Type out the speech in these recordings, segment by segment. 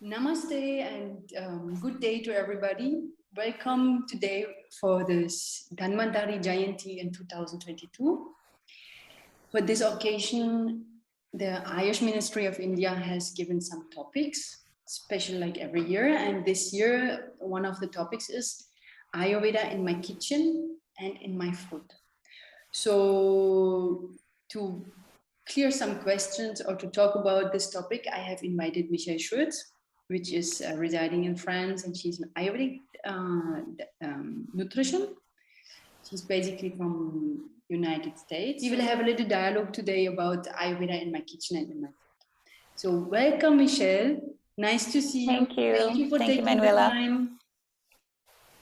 Namaste and good day to everybody. Welcome today for this Dhanvantari Jayanti in 2022. For this occasion, the Ayush Ministry of India has given some topics, special like every year. And this year, one of the topics is Ayurveda in my kitchen and in my food. So to clear some questions or to talk about this topic, I have invited Michele Schulz, which is residing in France, and she's an Ayurvedic nutrition. She's basically from United States. We will have a little dialogue today about Ayurveda in my kitchen and in my food. So welcome, Michele. Nice to see you. Thank you. Thank you for taking the time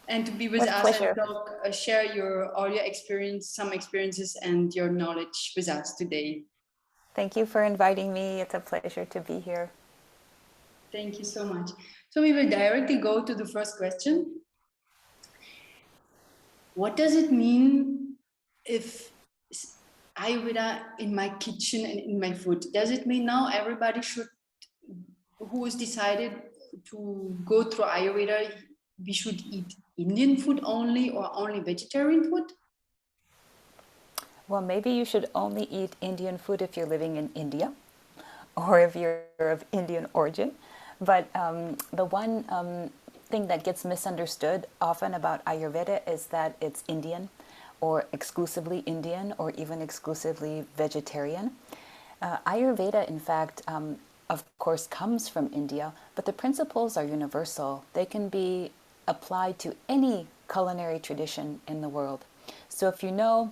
and to be with us and talk, share all your experience, some experiences and your knowledge with us today. Thank you for inviting me. It's a pleasure to be here. Thank you so much. So we will directly go to the first question. What does it mean if Ayurveda in my kitchen and in my food? Does it mean now everybody should, who is decided to go through Ayurveda, we should eat Indian food only or only vegetarian food? Well, maybe you should only eat Indian food if you're living in India or if you're of Indian origin. But the one thing that gets misunderstood often about Ayurveda is that it's Indian or exclusively Indian or even exclusively vegetarian. Ayurveda, in fact, of course, comes from India, but the principles are universal. They can be applied to any culinary tradition in the world. So if you know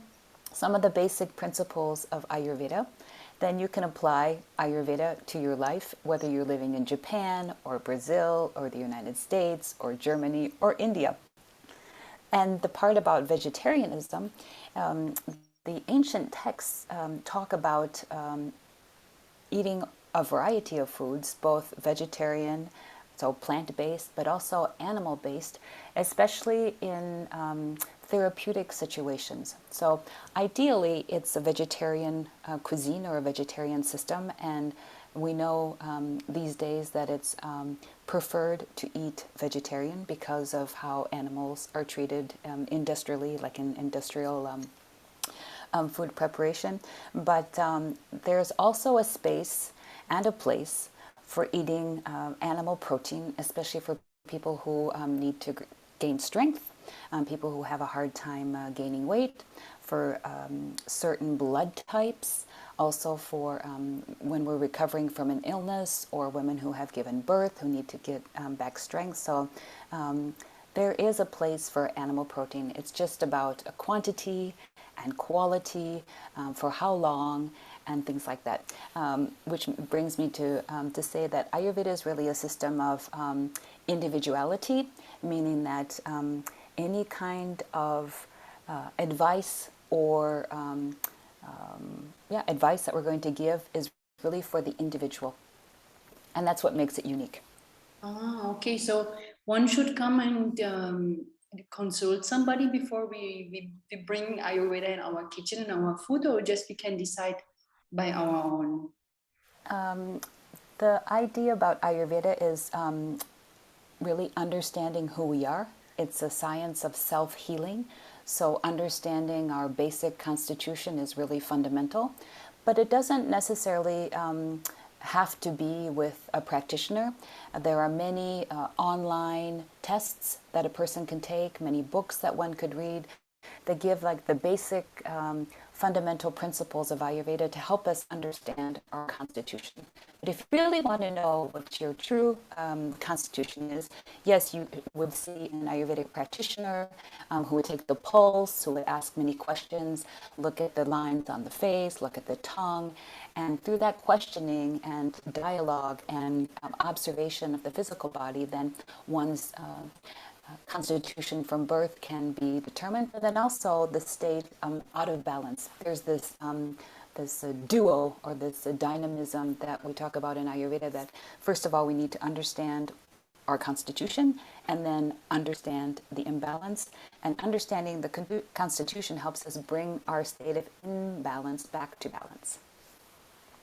some of the basic principles of Ayurveda, then you can apply Ayurveda to your life, whether you're living in Japan or Brazil or the United States or Germany or India. And the part about vegetarianism, the ancient texts talk about eating a variety of foods, both vegetarian, so plant-based, but also animal-based, especially in therapeutic situations. So ideally, it's a vegetarian cuisine or a vegetarian system, and we know these days that it's preferred to eat vegetarian because of how animals are treated industrially, like in industrial food preparation. But there's also a space and a place for eating animal protein, especially for people who need to gain strength, people who have a hard time gaining weight, for certain blood types, also for when we're recovering from an illness, or women who have given birth who need to get back strength. So there is a place for animal protein. It's just about a quantity and quality, for how long, and things like that. Which brings me to say that Ayurveda is really a system of individuality, meaning that any kind of advice or advice that we're going to give is really for the individual. And that's what makes it unique. Ah, okay. So one should come and consult somebody before we bring Ayurveda in our kitchen and our food, or just we can decide by our own? The idea about Ayurveda is really understanding who we are. It's a science of self-healing. So understanding our basic constitution is really fundamental. But it doesn't necessarily have to be with a practitioner. There are many online tests that a person can take, many books that one could read that give like the basic fundamental principles of Ayurveda to help us understand our constitution. But if you really want to know what your true constitution is, yes, you would see an Ayurvedic practitioner who would take the pulse, who would ask many questions, look at the lines on the face, look at the tongue, and through that questioning and dialogue and observation of the physical body, then one's constitution from birth can be determined, but then also the state out of balance. There's this duo or this dynamism that we talk about in Ayurveda, that first of all we need to understand our constitution and then understand the imbalance, and understanding the constitution helps us bring our state of imbalance back to balance.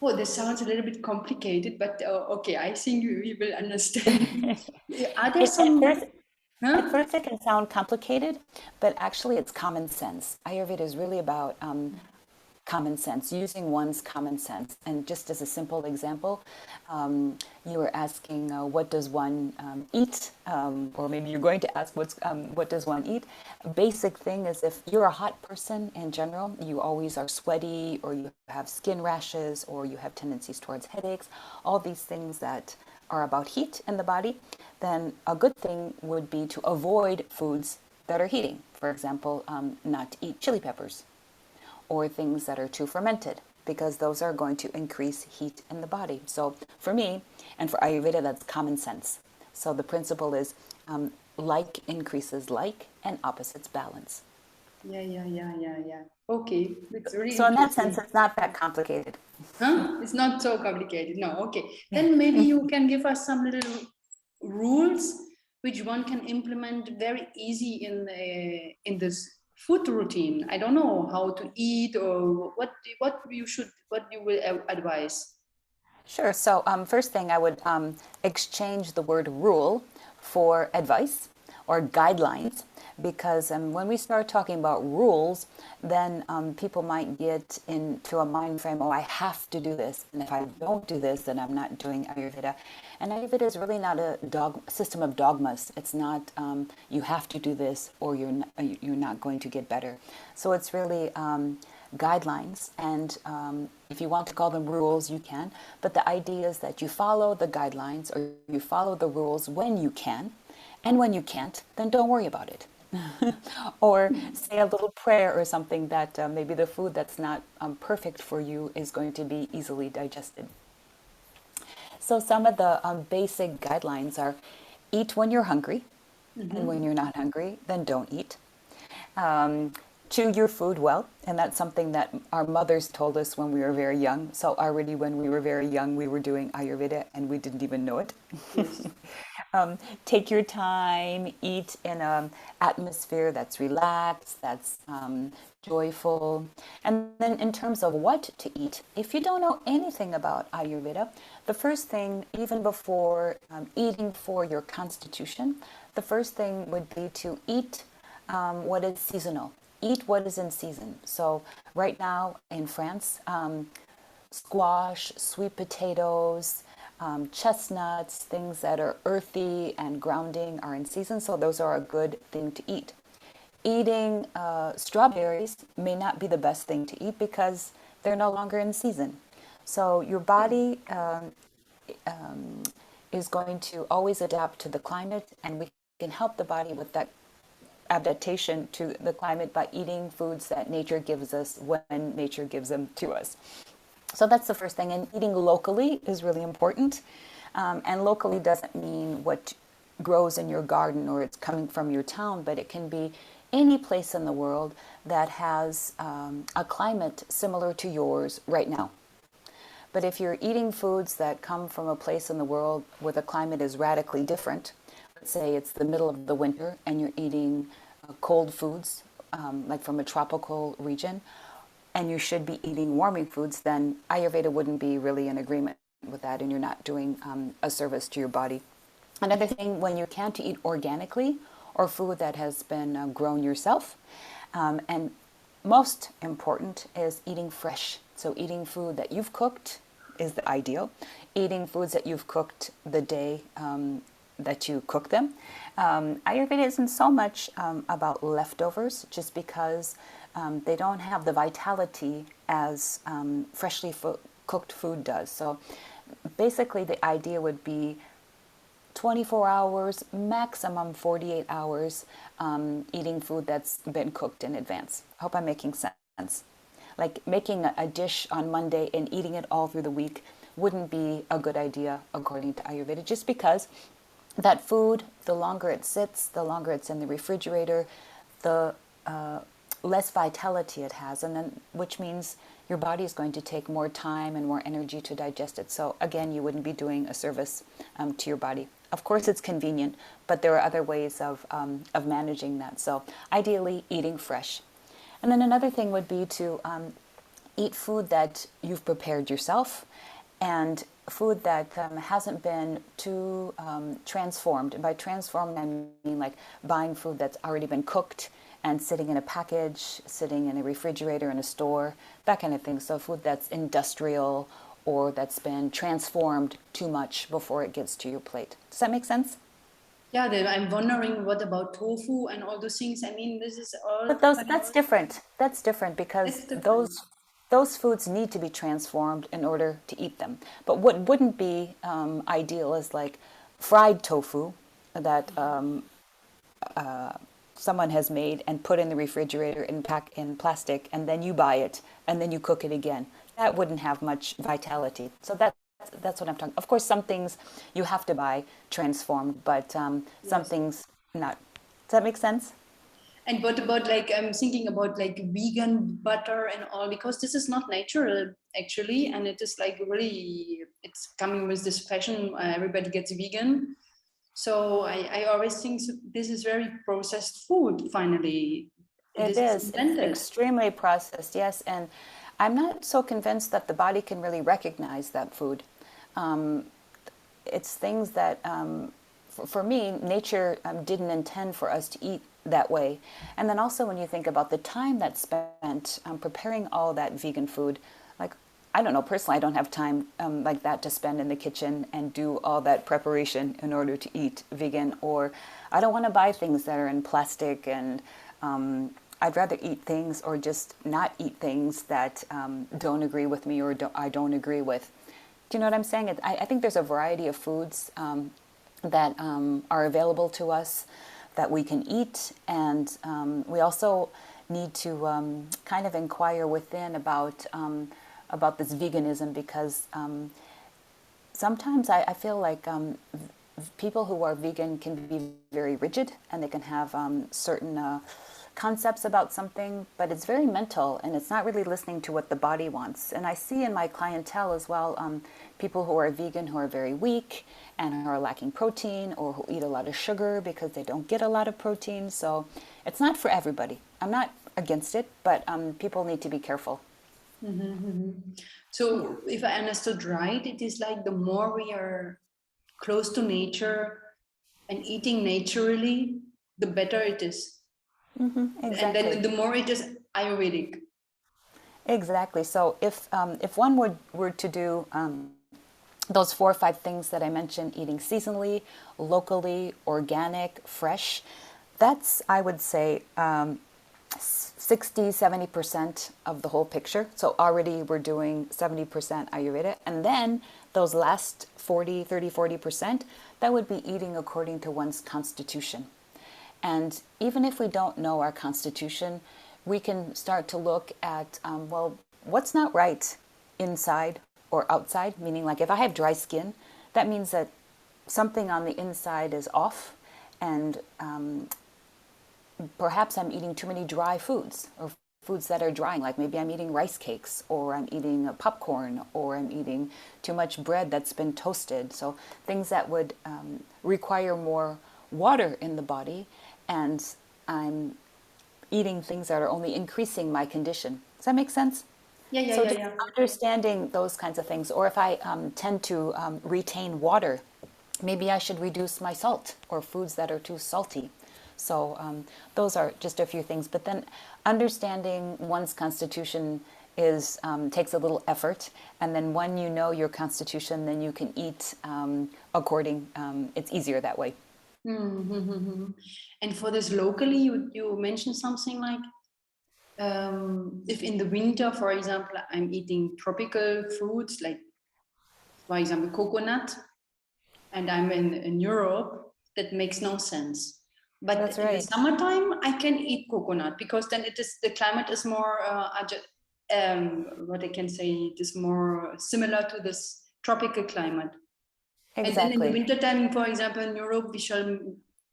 Oh, this sounds a little bit complicated, but okay, I think we will understand. Are there It, at first, some, At huh? first, it can sound complicated, but actually, it's common sense. Ayurveda is really about common sense, using one's common sense. And just as a simple example, you were asking, what does one eat? Or maybe you're going to ask, what does one eat? A basic thing is if you're a hot person in general, you always are sweaty, or you have skin rashes, or you have tendencies towards headaches, all these things that are about heat in the body, then a good thing would be to avoid foods that are heating. For example, not to eat chili peppers or things that are too fermented, because those are going to increase heat in the body. So for me, and for Ayurveda, that's common sense. So the principle is like increases like and opposites balance. Yeah. Okay, that's very So in that sense, interesting. it's not that complicated. Huh? It's not so complicated. No, okay. Then maybe you can give us some little rules which one can implement very easy in this food routine. I don't know how to eat or what you will advise. Sure. So, first thing, I would exchange the word rule for advice or guidelines, because when we start talking about rules, then people might get into a mind frame, oh, I have to do this. And if I don't do this, then I'm not doing Ayurveda. And Ayurveda is really not a system of dogmas. It's not you have to do this or you're not going to get better. So it's really guidelines, and if you want to call them rules, you can, but the idea is that you follow the guidelines or you follow the rules when you can, and when you can't, then don't worry about it. Or say a little prayer or something that maybe the food that's not perfect for you is going to be easily digested. So some of the basic guidelines are: eat when you're hungry, and when you're not hungry, then don't eat. Um, Chew your food well, and that's something that our mothers told us when we were very young. So already when we were very young, we were doing Ayurveda and we didn't even know it. Yes. Take your time, eat in an atmosphere that's relaxed, that's joyful. And then in terms of what to eat, if you don't know anything about Ayurveda, the first thing, even before eating for your constitution, the first thing would be to eat what is seasonal. Eat what is in season. So right now in France, squash, sweet potatoes, chestnuts, things that are earthy and grounding are in season. So those are a good thing to eat. Eating strawberries may not be the best thing to eat because they're no longer in season. So your body is going to always adapt to the climate, and we can help the body with that adaptation to the climate by eating foods that nature gives us when nature gives them to us. So that's the first thing. And eating locally is really important. And locally doesn't mean what grows in your garden or it's coming from your town, but it can be any place in the world that has a climate similar to yours right now. But if you're eating foods that come from a place in the world where the climate is radically different, let's say it's the middle of the winter and you're eating cold foods, like from a tropical region, and you should be eating warming foods, then Ayurveda wouldn't be really in agreement with that, and you're not doing a service to your body. Another thing, when you can't eat organically or food that has been grown yourself, and most important is eating fresh. So eating food that you've cooked is the ideal. Eating foods that you've cooked the day that you cook them. Ayurveda isn't so much about leftovers, just because they don't have the vitality as freshly cooked food does. So basically the idea would be 24 hours, maximum 48 hours, eating food that's been cooked in advance. I hope I'm making sense. Like making a dish on Monday and eating it all through the week wouldn't be a good idea according to Ayurveda, just because that food, the longer it sits, the longer it's in the refrigerator, the less vitality it has, and then which means your body is going to take more time and more energy to digest it. So again, you wouldn't be doing a service to your body. Of course, it's convenient, but there are other ways of managing that. So ideally, eating fresh. And then another thing would be to eat food that you've prepared yourself, and food that hasn't been too transformed. And by transformed, I mean like buying food that's already been cooked and sitting in a package, sitting in a refrigerator in a store, that kind of thing. So food that's industrial or that's been transformed too much before it gets to your plate. Does that make sense? Yeah, then I'm wondering what about tofu and all those things. I mean, this is all But those kind that's different. That's different it's because different. those foods need to be transformed in order to eat them. But what wouldn't be ideal is like fried tofu that someone has made and put in the refrigerator and pack in plastic, and then you buy it and then you cook it again. That wouldn't have much vitality. So that's what I'm talking. Of course, some things you have to buy transformed, but some Yes. things not. Does that make sense? And what about like I'm thinking about like vegan butter and all because this is not natural actually, and it is like really it's coming with this fashion. Everybody gets vegan, so I always think this is very processed food. Finally, It this is is. It's invented. extremely processed, yes. And I'm not so convinced that the body can really recognize that food. It's things that, for me, nature didn't intend for us to eat that way. And then also when you think about the time that's spent preparing all that vegan food, like, I don't know, personally, I don't have time like that to spend in the kitchen and do all that preparation in order to eat vegan, or I don't want to buy things that are in plastic, and I'd rather eat things or just not eat things that don't agree with me or I don't agree with. Do you know what I'm saying? I think there's a variety of foods that are available to us that we can eat, and we also need to kind of inquire within about this veganism, because sometimes I feel like people who are vegan can be very rigid, and they can have certain concepts about something, but it's very mental and it's not really listening to what the body wants. And I see in my clientele as well people who are vegan who are very weak and who are lacking protein, or who eat a lot of sugar because they don't get a lot of protein. So it's not for everybody. I'm not against it, but people need to be careful. Yeah. So if I understood right, it is like the more we are close to nature and eating naturally, the better it is. And then Exactly. the more it is Ayurvedic. Exactly. So if one were to do those 4 or 5 things that I mentioned, eating seasonally, locally, organic, fresh, that's, I would say, 60-70% of the whole picture. So already we're doing 70% Ayurveda. And then those last 40%, that would be eating according to one's constitution. And even if we don't know our constitution, we can start to look at, well, what's not right inside or outside? Meaning, like, if I have dry skin, that means that something on the inside is off, and perhaps I'm eating too many dry foods, or foods that are drying, like maybe I'm eating rice cakes, or I'm eating popcorn, or I'm eating too much bread that's been toasted. So things that would require more water in the body, and I'm eating things that are only increasing my condition. Does that make sense? Yeah, yeah, So yeah, just yeah. understanding those kinds of things. Or if I tend to retain water, maybe I should reduce my salt, or foods that are too salty. So those are just a few things. But then understanding one's constitution is takes a little effort. And then when you know your constitution, then you can eat according. It's easier that way. Mm-hmm. And for this locally, you mentioned something like if in the winter, for example, I'm eating tropical fruits, like for example, coconut, and I'm in Europe, that makes no sense. But That's in the right. summertime, I can eat coconut because then it is the climate is more what I can say it is more similar to this tropical climate. And then in the Exactly. wintertime, for example, in Europe, we shall,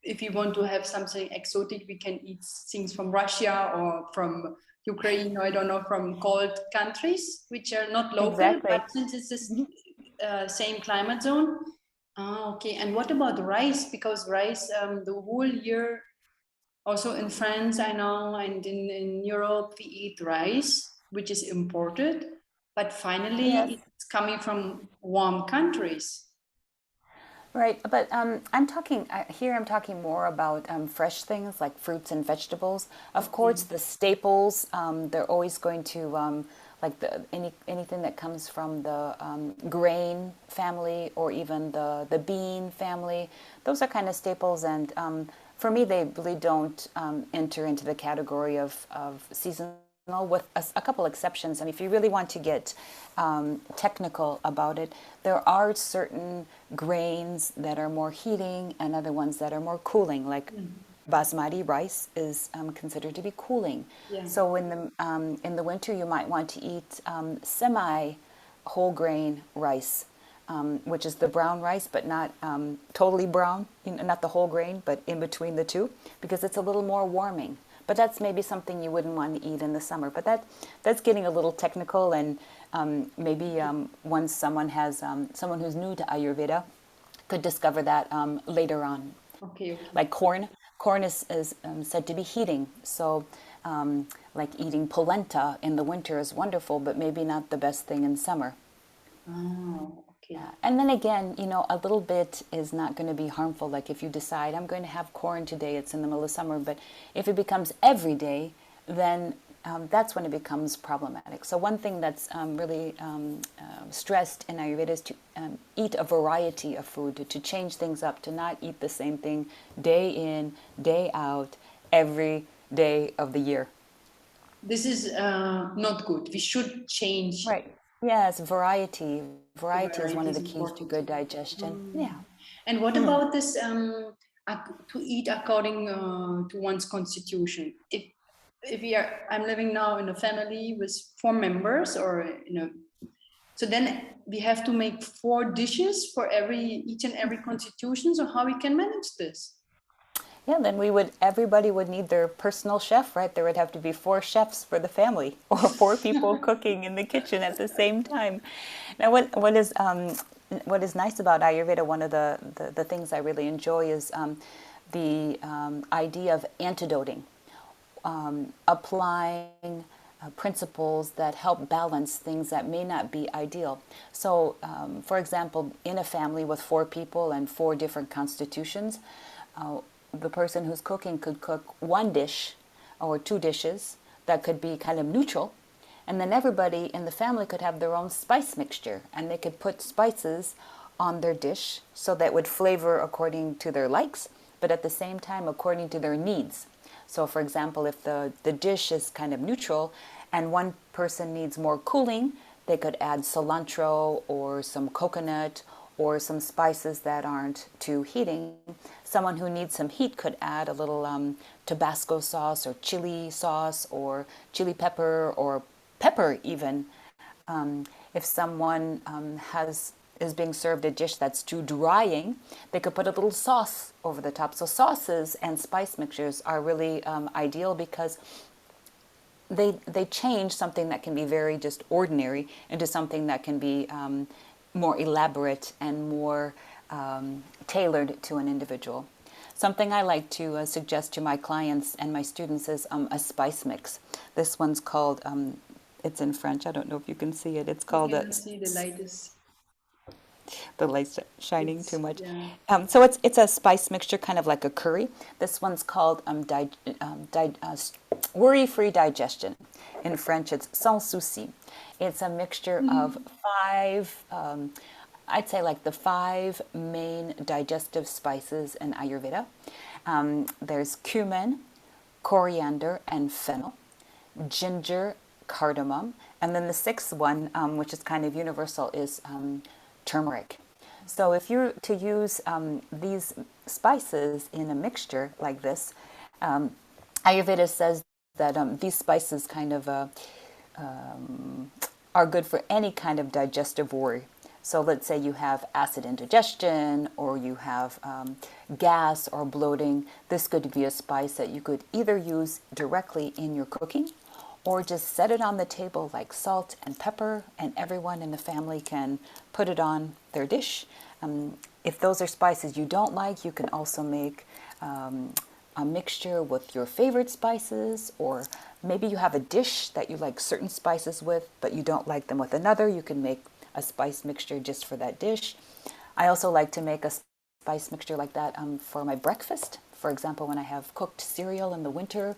if we want to have something exotic, we can eat things from Russia or from Ukraine, or I don't know, from cold countries, which are not local, but Exactly. since it's this same climate zone. Ah, okay. And what about rice? Because rice, the whole year, also in France, I know, and in Europe, we eat rice. which is imported, but finally Yes. it's coming from warm countries. Right, but I'm talking here. I'm talking more about fresh things like fruits and vegetables. Of Okay. course, the staples. They're always going to like anything that comes from the grain family or even the bean family. Those are kind of staples, and for me, they really don't enter into the category of seasonal, with a couple exceptions. And if you really want to get technical about it, there are certain grains that are more heating and other ones that are more cooling, like basmati rice is considered to be cooling. Yeah. So in the winter, you might want to eat semi whole grain rice, which is the brown rice, but not totally brown, not the whole grain, but in between the two, because it's a little more warming. But that's maybe something you wouldn't want to eat in the summer. But that's getting a little technical, and maybe once someone who's new to Ayurveda could discover that later on. Okay. Okay. Like corn is said to be heating. So like eating polenta in the winter is wonderful, but maybe not the best thing in summer. Oh, okay. Yeah. And then again, a little bit is not going to be harmful. Like if you decide, I'm going to have corn today, it's in the middle of summer. But if it becomes every day, then that's when it becomes problematic. So one thing that's really stressed in Ayurveda is to eat a variety of food, to change things up, to not eat the same thing day in, day out, every day of the year. This is not good. We should change. Right. Yes, variety. Variety is one Variety of is the keys to important. good digestion. Yeah. And what about this to eat according to one's constitution? If I'm living now in a family with 4 members, or so then we have to make 4 dishes for each and every constitution. So how we can manage this? Yeah, then everybody would need their personal chef, right? There would have to be 4 chefs for the family, or 4 people cooking in the kitchen at the same time. Now, what is nice about Ayurveda, one of the things I really enjoy is the idea of antidoting, applying principles that help balance things that may not be ideal. So, for example, in a family with 4 people and 4 different constitutions, the person who's cooking could cook 1 dish or 2 dishes that could be kind of neutral, and then everybody in the family could have their own spice mixture, and they could put spices on their dish so that would flavor according to their likes, but at the same time according to their needs. So for example, if the dish is kind of neutral and one person needs more cooling, they could add cilantro or some coconut or some spices that aren't too heating. Someone who needs some heat could add a little Tabasco sauce or chili sauce or chili pepper or pepper even. If someone is being served a dish that's too drying, they could put a little sauce over the top. So sauces and spice mixtures are really ideal because they change something that can be very just ordinary into something that can be more elaborate and more tailored to an individual. Something I like to suggest to my clients and my students is a spice mix. This one's called, it's in French, I don't know if you can see it, it's called I see the lightest. the light's shining too much. Yeah. So it's a spice mixture, kind of like a curry. This one's called worry-free digestion. In French, it's sans souci. It's a mixture of 5, I'd say like the 5 main digestive spices in Ayurveda. There's cumin, coriander, and fennel, ginger, cardamom, and then the 6th one, which is kind of universal, is turmeric. So if you're to use these spices in a mixture like this, Ayurveda says that these spices kind of are good for any kind of digestive worry. So let's say you have acid indigestion or you have gas or bloating. This could be a spice that you could either use directly in your cooking or just set it on the table like salt and pepper, and everyone in the family can put it on their dish. If those are spices you don't like, you can also make a mixture with your favorite spices, or maybe you have a dish that you like certain spices with, but you don't like them with another. You can make a spice mixture just for that dish. I also like to make a spice mixture like that for my breakfast. For example, when I have cooked cereal in the winter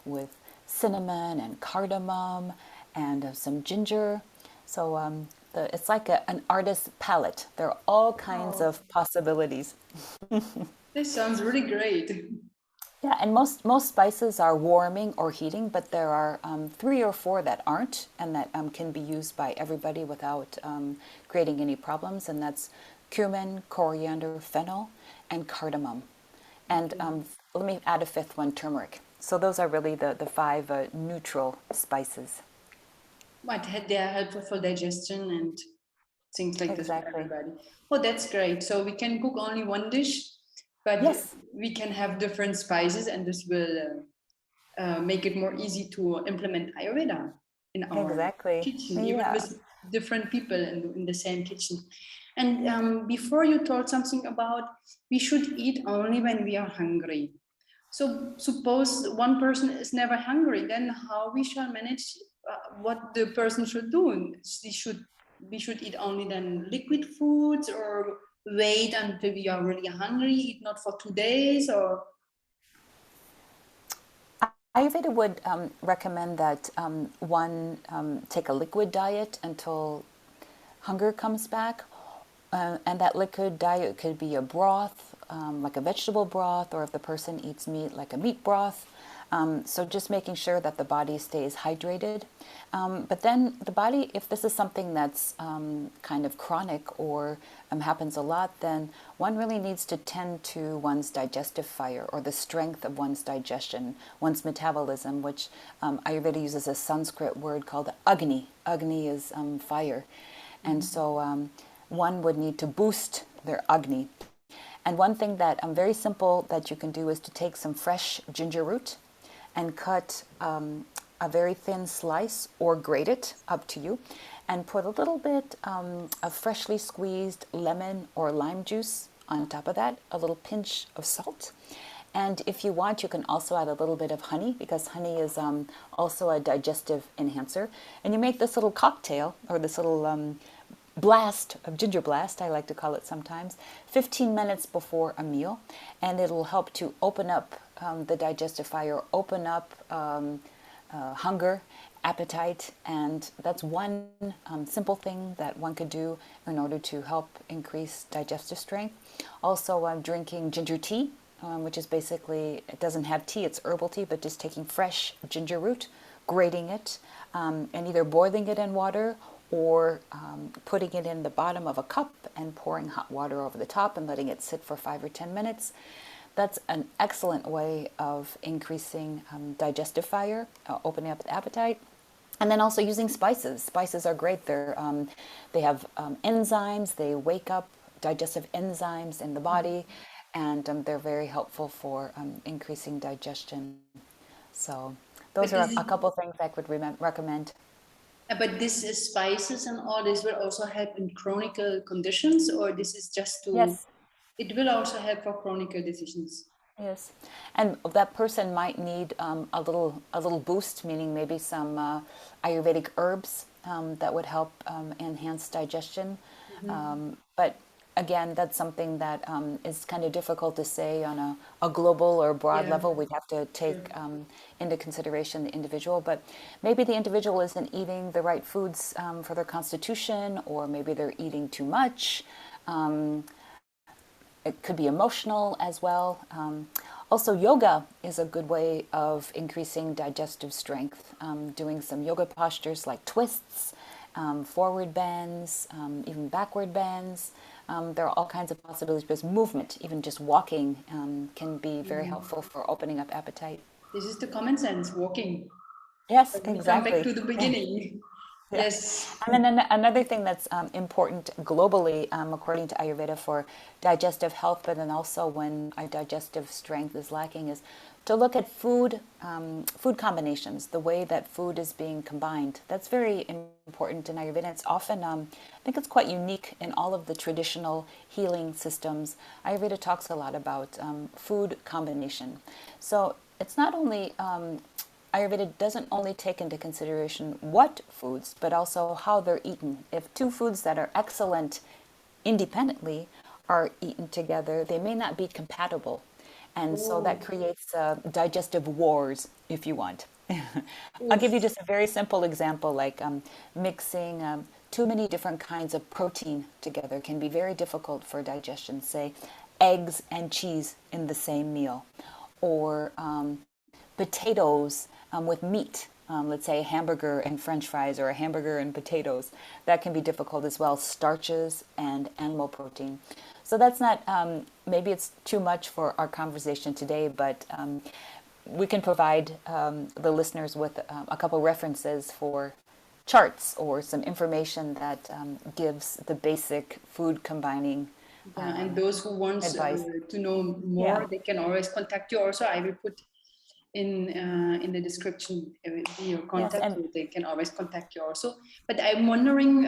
with cinnamon and cardamom and some ginger. So it's like an artist's palette. There are all kinds Oh, of possibilities. this sounds really great. Yeah, and most spices are warming or heating, but there are three or four that aren't, and that can be used by everybody without creating any problems. And that's cumin, coriander, fennel, and cardamom. And Okay. let me add a fifth one, turmeric. So those are really the five neutral spices. But they are helpful for digestion and things like this for Exactly. everybody. Oh, that's great. So we can cook only one dish, but Yes, we can have different spices, and this will make it more easy to implement Ayurveda in our exactly. kitchen, even Yeah. with different people in the same kitchen. And before you told something about we should eat only when we are hungry. So suppose one person is never hungry, then how we shall manage what the person should do? We should eat only then liquid foods, or wait until we are really hungry, eat not for 2 days, or Ayurveda would recommend that one take a liquid diet until hunger comes back. And that liquid diet could be a broth, like a vegetable broth, or if the person eats meat, like a meat broth. So just making sure that the body stays hydrated. But then the body, if this is something that's kind of chronic or happens a lot, then one really needs to tend to one's digestive fire, or the strength of one's digestion, one's metabolism, which Ayurveda uses a Sanskrit word called Agni. Agni is fire. And so one would need to boost their Agni. And one thing that very simple that you can do is to take some fresh ginger root and cut a very thin slice, or grate it, up to you, and put a little bit of freshly squeezed lemon or lime juice on top of that, a little pinch of salt. And if you want, you can also add a little bit of honey, because honey is also a digestive enhancer. And you make this little cocktail, or this little blast of ginger blast, I like to call it sometimes, 15 minutes before a meal, and it'll help to open up the digestive fire, open up hunger, appetite, and that's one simple thing that one could do in order to help increase digestive strength. Also, drinking ginger tea, which is basically, it doesn't have tea, it's herbal tea, but just taking fresh ginger root, grating it, and either boiling it in water, or putting it in the bottom of a cup and pouring hot water over the top and letting it sit for 5 or 10 minutes. That's an excellent way of increasing digestive fire, opening up the appetite. And then also using spices. Spices are great. They have enzymes. They wake up digestive enzymes in the body, and they're very helpful for increasing digestion. So those but are a couple things I could recommend. this is spices and all this will also help in chronic conditions, or this is just to, Yes. it will also help for chronic decisions. Yes, and that person might need a little boost, meaning maybe some Ayurvedic herbs that would help enhance digestion. But again, that's something that is kind of difficult to say on a global or broad Yeah, level. We'd have to sure. take into consideration the individual, but maybe the individual isn't eating the right foods for their constitution, or maybe they're eating too much. It could be emotional as well. Also, yoga is a good way of increasing digestive strength. Doing some yoga postures like twists, forward bends, even backward bends. There are all kinds of possibilities, because movement, even just walking, can be very helpful for opening up appetite. This is the common sense, walking. Yes, But we come back exactly. to the beginning. Yeah. Yes. And then another thing that's important globally, according to Ayurveda, for digestive health, but then also when our digestive strength is lacking, is to look at food combinations, the way that food is being combined. That's very important in Ayurveda. It's often, I think it's quite unique in all of the traditional healing systems. Ayurveda talks a lot about food combination. So it's not only, Ayurveda doesn't only take into consideration what foods, but also how they're eaten. If two foods that are excellent independently are eaten together, they may not be compatible. And so that creates digestive wars, if you want. I'll give you just a very simple example, like mixing too many different kinds of protein together can be very difficult for digestion. Say, eggs and cheese in the same meal, or potatoes with meat. Let's say a hamburger and French fries, or a hamburger and potatoes. That can be difficult as well. Starches and animal protein. So that's not, maybe it's too much for our conversation today, but we can provide the listeners with a couple references for charts or some information that gives the basic food combining and those who want advice. to know more, Yeah. they can always contact you. Also, I will put in the description your contact, and so they can always contact you also. But I'm wondering,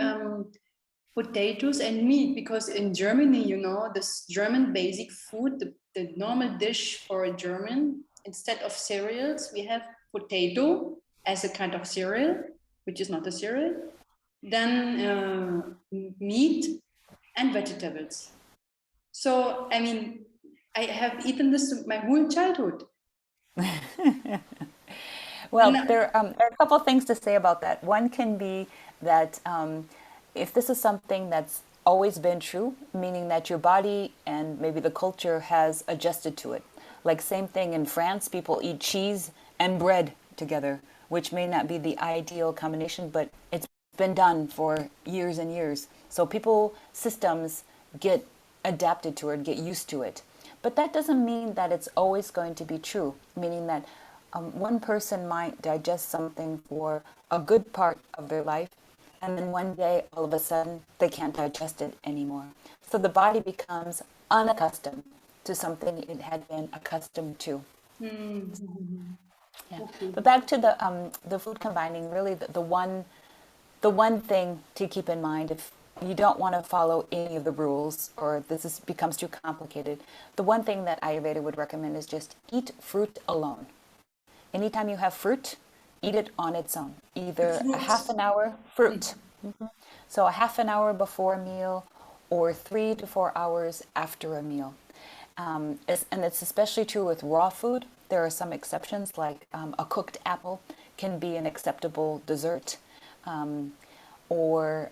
potatoes and meat, because in Germany, you know, this German basic food, the normal dish for a German, instead of cereals, we have potato as a kind of cereal, which is not a cereal, then meat and vegetables. So, I mean, I have eaten this my whole childhood. Well, And, there are a couple of things to say about that. One can be that if this is something that's always been true, meaning that your body and maybe the culture has adjusted to it. Like same thing in France, people eat cheese and bread together, which may not be the ideal combination, but it's been done for years and years. So people, systems get adapted to it, get used to it. But that doesn't mean that it's always going to be true, meaning that one person might digest something for a good part of their life, and then one day, all of a sudden, they can't digest it anymore. So the body becomes unaccustomed to something it had been accustomed to. Yeah. okay. But back to the food combining, really the one thing to keep in mind if you don't want to follow any of the rules or becomes too complicated, the one thing that Ayurveda would recommend is just eat fruit alone. Anytime you have fruit, eat it on its own. Either a half an hour, fruit. So a half an hour before a meal or 3 to 4 hours after a meal. And it's especially true with raw food. There are some exceptions, like a cooked apple can be an acceptable dessert. Or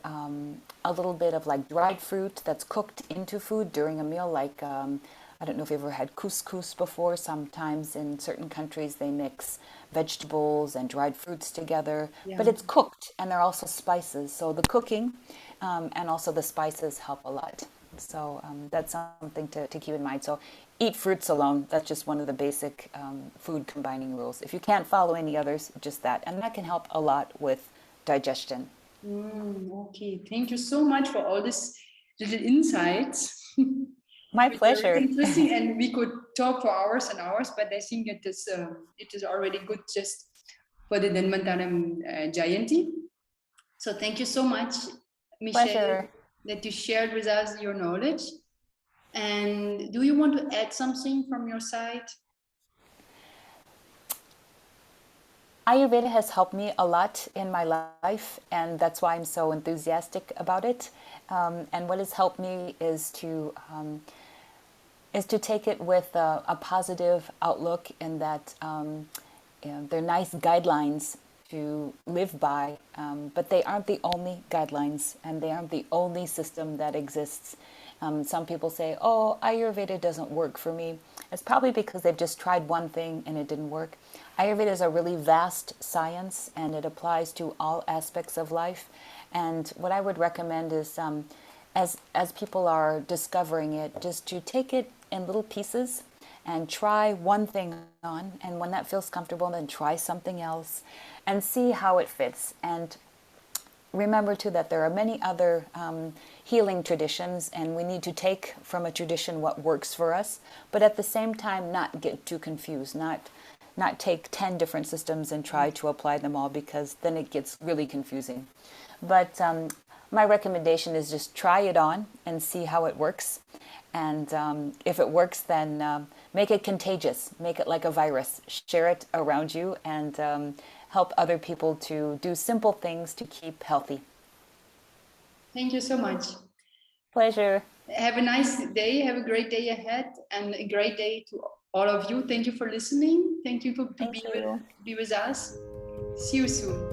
a little bit of like dried fruit that's cooked into food during a meal, like I don't know if you've ever had couscous before. Sometimes in certain countries they mix vegetables and dried fruits together, but it's cooked and there are also spices. So the cooking and also the spices help a lot. So that's something to keep in mind. So eat fruits alone. That's just one of the basic food combining rules. If you can't follow any others, just that. And that can help a lot with digestion. Okay, thank you so much for all these little insights. My Which are pleasure. interesting, and we could talk for hours and hours, but I think it is already good just for the Dhanvantari Jayanti. So thank you so much, Michele, Pleasure. that you shared with us your knowledge. And do you want to add something from your side? Ayurveda has helped me a lot in my life, and that's why I'm so enthusiastic about it. And what has helped me is to take it with a positive outlook, in that they're nice guidelines to live by, but they aren't the only guidelines, and they aren't the only system that exists. Some people say, oh, Ayurveda doesn't work for me. It's probably because they've just tried one thing and it didn't work. Ayurveda is a really vast science, and it applies to all aspects of life. And what I would recommend is, as people are discovering it, just to take it in little pieces and try one thing on, and when that feels comfortable, then try something else and see how it fits. And remember too that there are many other healing traditions, and we need to take from a tradition what works for us, but at the same time not get too confused, not take 10 different systems and try to apply them all, because then it gets really confusing. But my recommendation is just try it on and see how it works. And if it works, then make it contagious, make it like a virus, share it around you, and help other people to do simple things to keep healthy. Thank you so much. Pleasure. Have a nice day. Have a great day ahead, and a great day to all of you. Thank you for listening. Thank you for Thank you. be with us. See you soon.